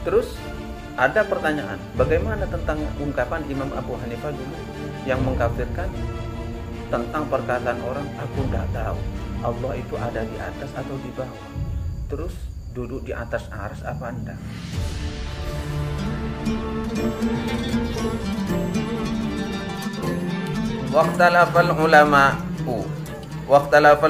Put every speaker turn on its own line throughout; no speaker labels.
Terus ada pertanyaan, bagaimana tentang ungkapan Imam Abu Hanifah dulu yang mengkafirkan tentang perkataan orang, aku tidak tahu Allah itu ada di atas atau di bawah, terus duduk di atas arsy apa enggak? Waqtalafal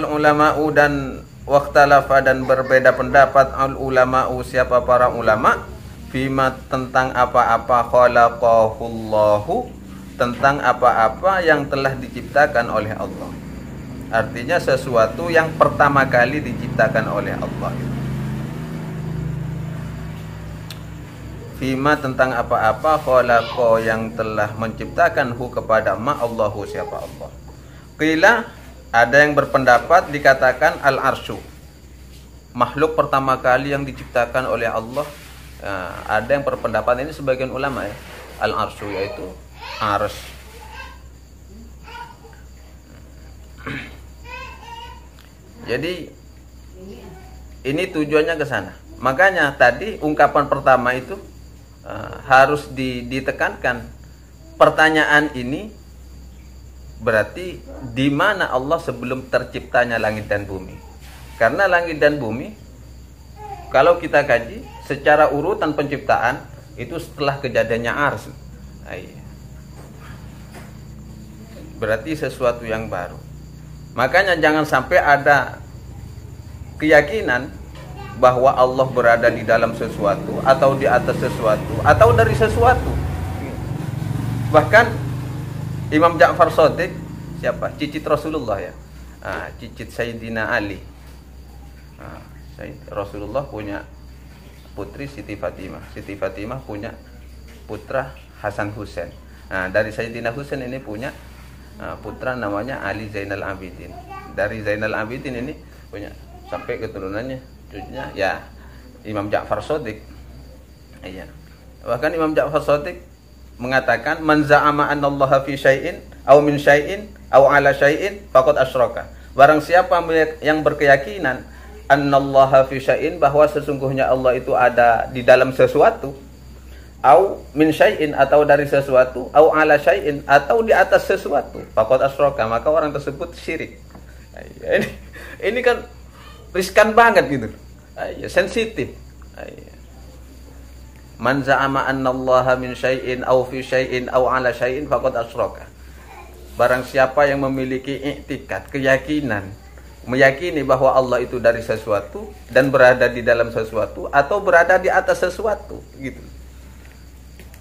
ulama'u dan waqtalafa dan berbeda pendapat al ulama'u siapa para ulama fima tentang apa-apa khalaqahullahu tentang apa-apa yang telah diciptakan oleh Allah. Artinya sesuatu yang pertama kali diciptakan oleh Allah. Fima tentang apa-apa khalaqa yang telah menciptakan hu kepada Allahu siapa Allah. Qila ada yang berpendapat dikatakan al-arsyu. Makhluk pertama kali yang diciptakan oleh Allah. Ada yang berpendapat ini sebagian ulama ya. Al-arsyu yaitu ars. Jadi ini tujuannya ke sana. Makanya tadi ungkapan pertama itu harus ditekankan. Pertanyaan ini berarti di mana Allah sebelum terciptanya langit dan bumi. Karena langit dan bumi kalau kita kaji secara urutan penciptaan itu setelah kejadiannya ars. Berarti sesuatu yang baru. Makanya jangan sampai ada keyakinan bahwa Allah berada di dalam sesuatu atau di atas sesuatu atau dari sesuatu. Bahkan Imam Ja'far Shadiq siapa? Cicit Rasulullah ya. Cicit Sayyidina Ali. Rasulullah punya putri Siti Fatimah. Siti Fatimah punya putra Hasan Husain. Dari Sayyidina Husain ini punya putra namanya Ali Zainal Abidin. Dari Zainal Abidin ini punya sampai keturunannya cucunya ya Imam Ja'far Shadiq. Iya. Bahkan Imam Ja'far Shadiq mengatakan man za'ama annallaha fi syai'in aw min syai'in aw ala syai'in faqad asyraka. Barang siapa yang berkeyakinan annallaha fi syai'in bahwa sesungguhnya Allah itu ada di dalam sesuatu, au min syai'in atau dari sesuatu, au ala syai'in atau di atas sesuatu, faqad asyraka, maka orang tersebut syirik. Ini kan riskan banget gitu. Sensitif. Man za'ama annallaha min syai'in au fi syai'in au ala syai'in faqad asyraka. Barang siapa yang memiliki i'tikad, keyakinan, meyakini bahwa Allah itu dari sesuatu dan berada di dalam sesuatu atau berada di atas sesuatu gitu.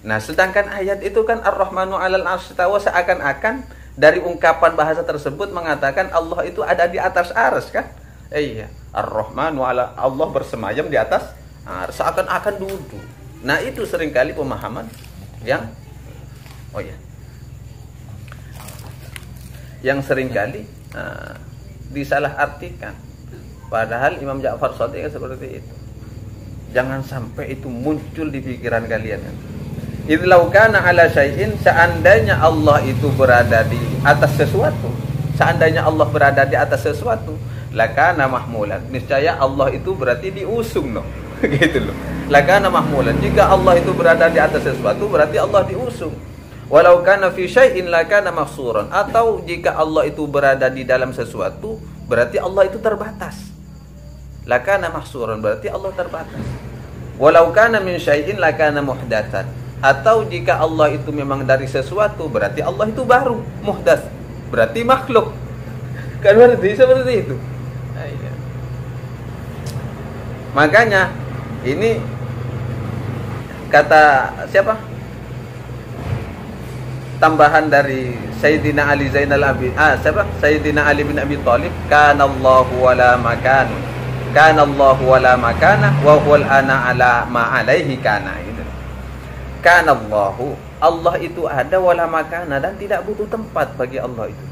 Nah, sedangkan ayat itu kan Ar-Rahmanu 'alal 'arsy istawa, seakan-akan dari ungkapan bahasa tersebut mengatakan Allah itu ada di atas arsy kan? Iya, Ar-Rahmanu 'ala, Allah bersemayam di atas arsy, seakan-akan duduk. Nah, itu seringkali pemahaman yang yang seringkali disalahartikan. Padahal Imam Ja'far Shadiq seperti itu. Jangan sampai itu muncul di pikiran kalian. Idlau kana ala syai'in, seandainya Allah itu berada di atas sesuatu, seandainya Allah berada di atas sesuatu, lakana mahmulan, niscaya Allah itu berarti diusung gitu loh. Lakana mahmulan, jika Allah itu berada di atas sesuatu berarti Allah diusung. Walau kana fi syai'in lakana mahsuran, atau jika Allah itu berada di dalam sesuatu berarti Allah itu terbatas. Lakana mahsuran berarti Allah terbatas. Walau kana min syai'in lakana muhdatsan, atau jika Allah itu memang dari sesuatu berarti Allah itu baru, muhdats berarti makhluk. Kan berarti seperti itu. Makanya ini kata siapa? Tambahan dari Sayyidina Ali Zainal Abidin. Siapa? Sayyidina Ali bin Abi Thalib, kana Allahu wala makan. Kana Allahu wala makana wa huwal ana ala ma alaihi kana. Gitu. Kana Allahu, Allah itu ada wala makana, dan tidak butuh tempat bagi Allah itu.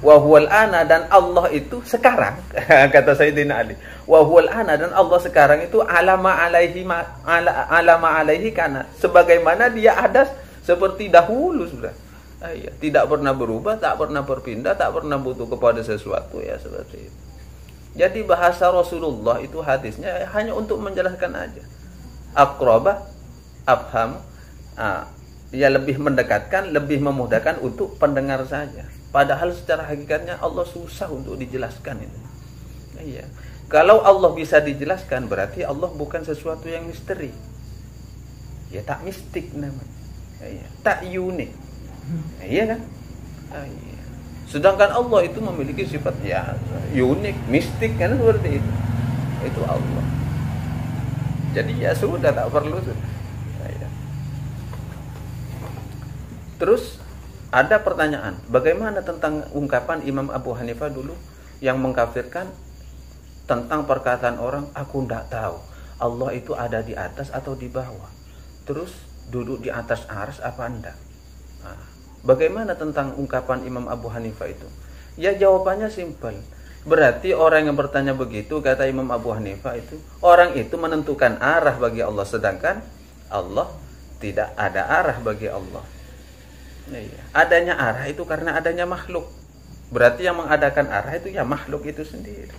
Wa huwal ana, dan Allah itu sekarang kata Sayyidina Ali. Wa huwal ana, dan Allah sekarang itu ala ma alaihi kana, sebagaimana dia ada seperti dahulu sudah. Tidak pernah berubah, tak pernah berpindah, tak pernah butuh kepada sesuatu, ya seperti itu. Jadi bahasa Rasulullah itu hadisnya hanya untuk menjelaskan aja. Aqrabah afham, ya lebih mendekatkan, lebih memudahkan untuk pendengar saja. Padahal secara hakikatnya Allah susah untuk dijelaskan itu. Iya. Kalau Allah bisa dijelaskan berarti Allah bukan sesuatu yang misteri. Ya tak mistik namanya. Iya. Tak unik. Iya kan? Iya. Sedangkan Allah itu memiliki sifat ya unik, mistik kan seperti itu. Itu Allah. Jadi ya sudah tak perlu. Ya. Terus ada pertanyaan, bagaimana tentang ungkapan Imam Abu Hanifah dulu yang mengkafirkan tentang perkataan orang, aku tidak tahu Allah itu ada di atas atau di bawah. Terus duduk di atas arsy apa enggak? Nah, bagaimana tentang ungkapan Imam Abu Hanifah itu? Ya jawabannya simpel. Berarti orang yang bertanya begitu, kata Imam Abu Hanifah itu, orang itu menentukan arah bagi Allah, sedangkan Allah tidak ada arah bagi Allah. Iya. Adanya arah itu karena adanya makhluk. Berarti yang mengadakan arah itu ya makhluk itu sendiri.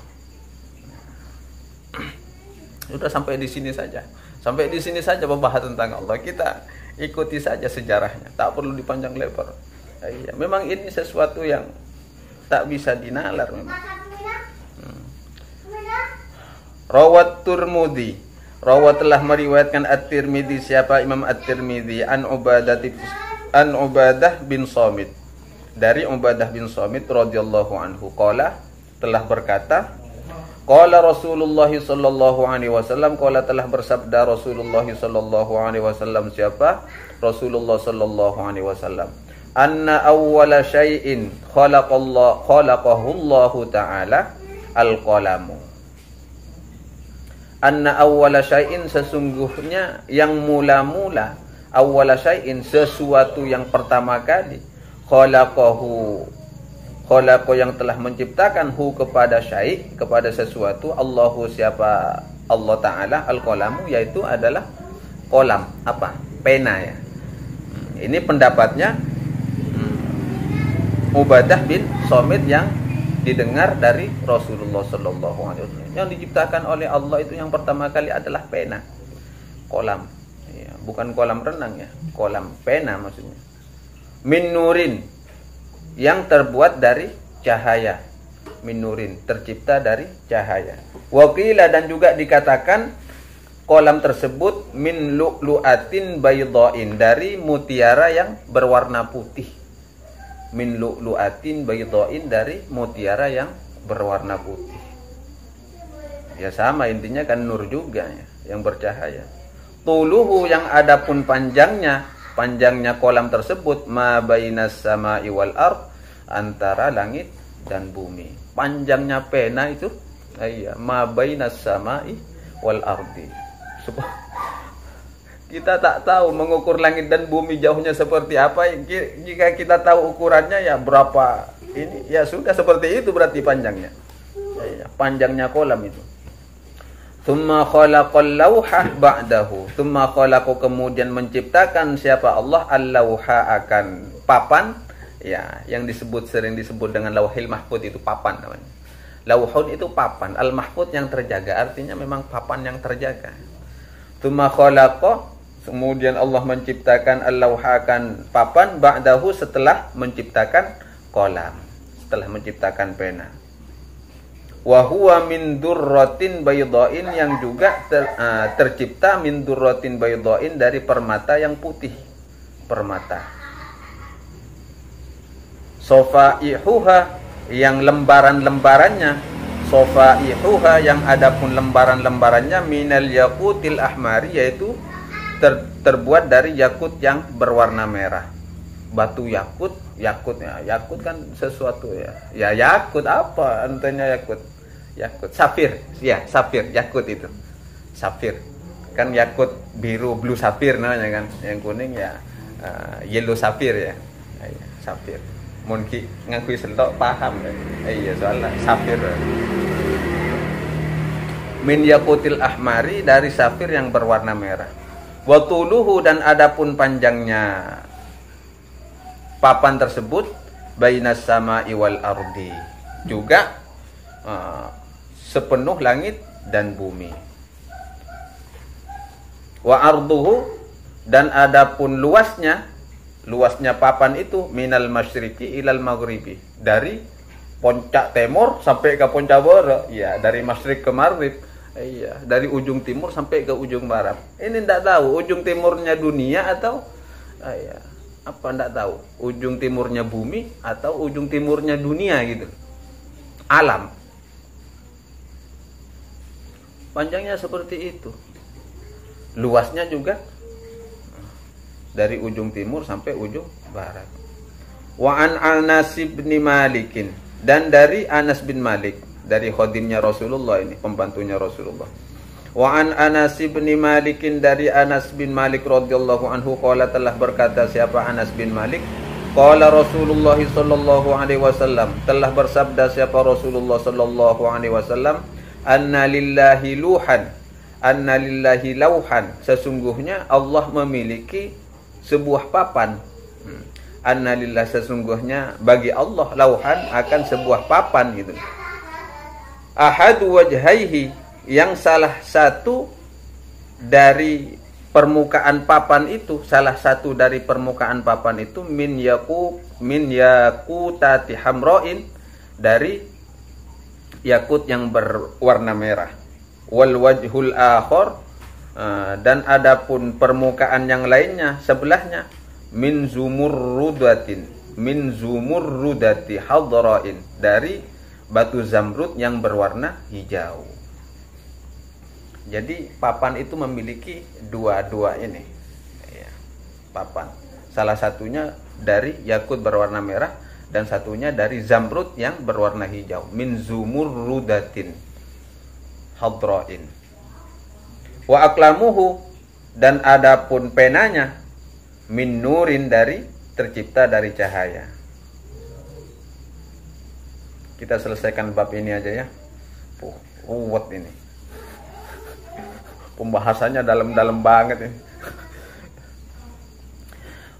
Sudah sampai di sini saja. Sampai di sini saja pembahasan tentang Allah. Kita ikuti saja sejarahnya, tak perlu dipanjang lebar. Iya, memang ini sesuatu yang tak bisa dinalar memang. Rawat Tirmidzi, rawat telah meriwayatkan At-Tirmidzi, siapa Imam At-Tirmidzi, an Ubadah bin Samit, dari Ubadah bin Samit radhiyallahu anhu, qala, telah berkata, qala Rasulullah sallallahu alaihi wasallam, qala telah bersabda Rasulullah sallallahu alaihi wasallam, siapa? Rasulullah sallallahu alaihi wasallam, anna awwala syai'in khalaqahu Allah taala al-qalamu. Anna awwala syai'in, sesungguhnya yang mula-mula, awwala syai'in, sesuatu yang pertama kali, khalaqahu yang telah menciptakan hu kepada syai', kepada sesuatu, Allahu, siapa Allah taala, al-qalamu, yaitu adalah kolam, apa? Pena ya. Ini pendapatnya Ubadah bin Samit yang didengar dari Rasulullah sallallahu alaihi wasallam. Yang diciptakan oleh Allah itu yang pertama kali adalah pena, kolam. Ya, bukan kolam renang ya, kolam pena maksudnya. Min nurin, yang terbuat dari cahaya. Min nurin, tercipta dari cahaya. Waqila, dan juga dikatakan kolam tersebut min lu'lu'atin baydha'in, dari mutiara yang berwarna putih. Min lu'lu'atin baydha'in, dari mutiara yang berwarna putih. Ya sama, intinya kan nur juga ya, yang bercahaya. Tuluhu, yang adapun panjangnya kolam tersebut, ma bainas sama'i wal ard, antara langit dan bumi. Panjangnya pena itu iya, ma bainas sama'i wal ardi. Kita tak tahu mengukur langit dan bumi jauhnya seperti apa. Jika kita tahu ukurannya ya berapa ini, ya sudah seperti itu berarti panjangnya. Ya, panjangnya kolam itu. Tsumma khalaqal lauha ba'dahu. Tsumma khalaqu, kemudian menciptakan siapa Allah, al-lauha, akan papan, ya, yang sering disebut dengan lauhil mahfuz, itu papan namanya. Lauhun itu papan, al-mahfuz yang terjaga, artinya memang papan yang terjaga. Tsumma khalaqa, kemudian Allah menciptakan al-lauha, akan papan, ba'dahu, setelah menciptakan kolam, setelah menciptakan pena. Wa huwa min durratin baydha'in, yang juga tercipta min durratin baydha'in, dari permata yang putih, permata. Sofaihuha, yang lembaran-lembarannya, sofaihuha, yang adapun lembaran-lembarannya, minal yaqutil ahmari, yaitu terbuat dari yakut yang berwarna merah. Batu yakut, yakut kan sesuatu ya. Ya yakut apa? Artinya yakut. Yakut, safir. Ya, safir, yakut itu. Safir. Kan yakut biru, blue safir namanya kan. Yang kuning ya yellow safir ya. Ya, safir. Mungkin ngakui sentok paham ya. Iya, soalnya safir. Min yakutil ahmari, dari safir yang berwarna merah. Wa tuluhu, dan adapun panjangnya papan tersebut, bainas sama'i wal ardi, juga sepenuh langit dan bumi. Wa arduhu, Dan adapun luasnya papan itu minal masyriqi ilal maghribi, dari puncak timur sampai ke puncak barat. Ya, dari masyriq ke maghrib. Iya, dari ujung timur sampai ke ujung barat. Ini enggak tahu ujung timurnya dunia atau apa enggak tahu. Ujung timurnya bumi atau ujung timurnya dunia gitu. Alam. Panjangnya seperti itu. Luasnya juga dari ujung timur sampai ujung barat. Wa an Anas bin Malikin, dan dari Anas bin Malik, dari khadimnya Rasulullah, ini pembantunya Rasulullah. Wa an Anas bin Malikin, dari Anas bin Malik radhiyallahu anhu, qala, telah berkata siapa Anas bin Malik, qala Rasulullah sallallahu alaihi wasallam, telah bersabda siapa Rasulullah sallallahu alaihi wasallam, anna lillahi lauhan, sesungguhnya Allah memiliki sebuah papan. Anna lillah, sesungguhnya bagi Allah, lauhan, akan sebuah papan gitu. Ahadu wajhaihi, yang salah satu dari permukaan papan itu, min yakutati hamroin, dari yakut yang berwarna merah. Wal wajhul akhor, dan adapun permukaan yang lainnya sebelahnya, min zumurrudati hadrain, dari batu zamrud yang berwarna hijau. Jadi papan itu memiliki dua ini ya, papan. Salah satunya dari yakut berwarna merah, dan satunya dari zamrud yang berwarna hijau. Min zumurrudatin hadrain. Wa aklamuhu, dan adapun penanya, min nurin, dari tercipta dari cahaya. Kita selesaikan bab ini aja ya. Ruwet ini. Pembahasannya dalam-dalam banget ini.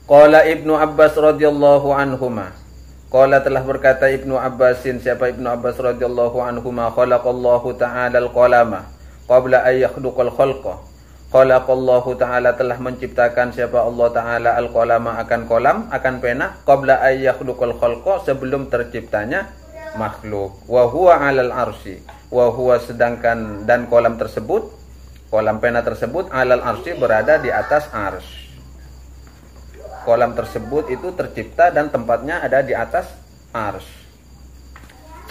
Qala Ibnu Abbas radhiyallahu anhuma, qala, telah berkata Ibnu Abbasin, siapa Ibnu Abbas radhiyallahu anhuma, khalaqallahu ta'ala al-qalama qabla an yakhluqal khalqa. Khalaqallahu ta'ala, telah menciptakan siapa Allah ta'ala al-qalama, akan kolam, akan pena, qabla an yakhluqal khalqa, sebelum terciptanya makhluk. Wa huwa 'alal arsy, wa huwa, sedangkan dan kolam tersebut, kolam pena tersebut, 'alal arsy, berada di atas arsy. Kolam tersebut itu tercipta dan tempatnya ada di atas arsy.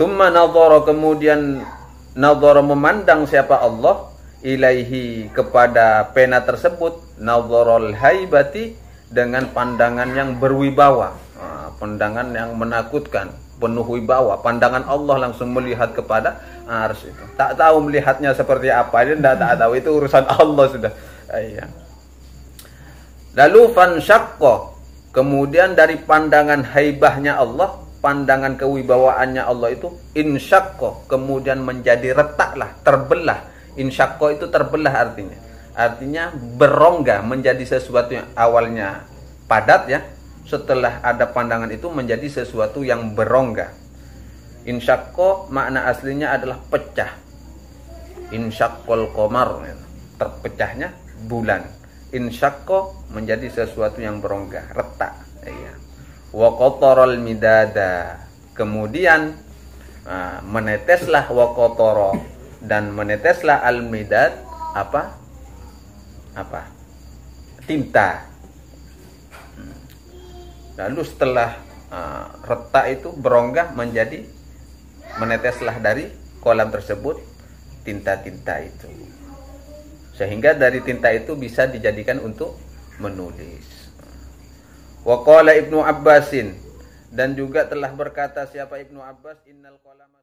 Tsumma nadhara, kemudian nadhara, memandang siapa Allah, ilaihi, kepada pena tersebut, nadharal haibati, dengan pandangan yang berwibawa, pandangan yang menakutkan, penuh wibawa. Pandangan Allah langsung melihat kepada arsy itu. Tak tahu melihatnya seperti apa, dia tak tahu, itu urusan Allah sudah. Iya. Lalu fansyaqqa, kemudian dari pandangan haibahnya Allah, pandangan kewibawaannya Allah itu, insyaqqa, kemudian menjadi retaklah, terbelah. Insyaqqa itu terbelah artinya berongga, menjadi sesuatu yang awalnya padat ya, setelah ada pandangan itu menjadi sesuatu yang berongga. Insyaqqa makna aslinya adalah pecah. Insyaqqal qamar, terpecahnya bulan. Insyaqqa menjadi sesuatu yang berongga, retak. Iya. Wa qataral midada, kemudian meneteslah, wa qatara, dan meneteslah al midad, apa? Tinta. Lalu setelah retak itu berongga, menjadi meneteslah dari kolam tersebut tinta-tinta itu. Sehingga dari tinta itu bisa dijadikan untuk menulis. Wa qala Ibnu Abbasin, dan juga telah berkata siapa Ibnu Abbas, innal qalama